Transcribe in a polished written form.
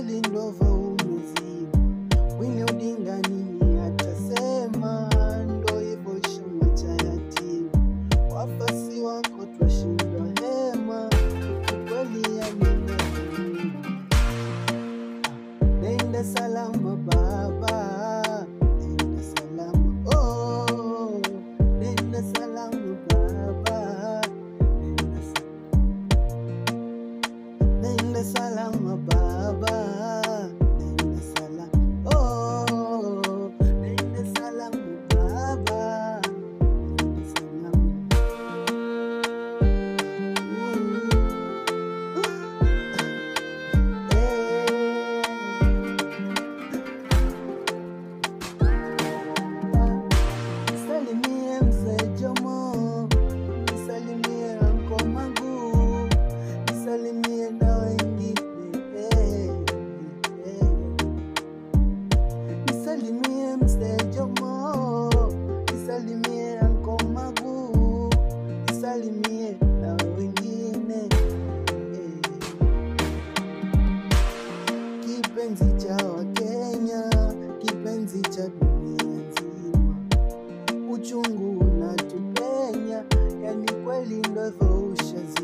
kweli ndivyo umezima. Winnie Odinga nini atasema? Ndo hivyo chama cha yatima, wafasi wako twashindwa hema. Kweli ya nini? Nenda salama baba, nenda salama, oh, nenda salama baba, nenda salama baba, nenda salama, oh, nenda salama baba, nenda salama. Salimie mzee Jomo, salimie Anko Magu, salimie na wengine, salimie mzee Jomo, salimie Anko Magu, salimie na wengine. Kipenzi cha Wakenya, kipenzi cha dunia nzima, uchungu unatupenya, yani kweli ndivyo ushazi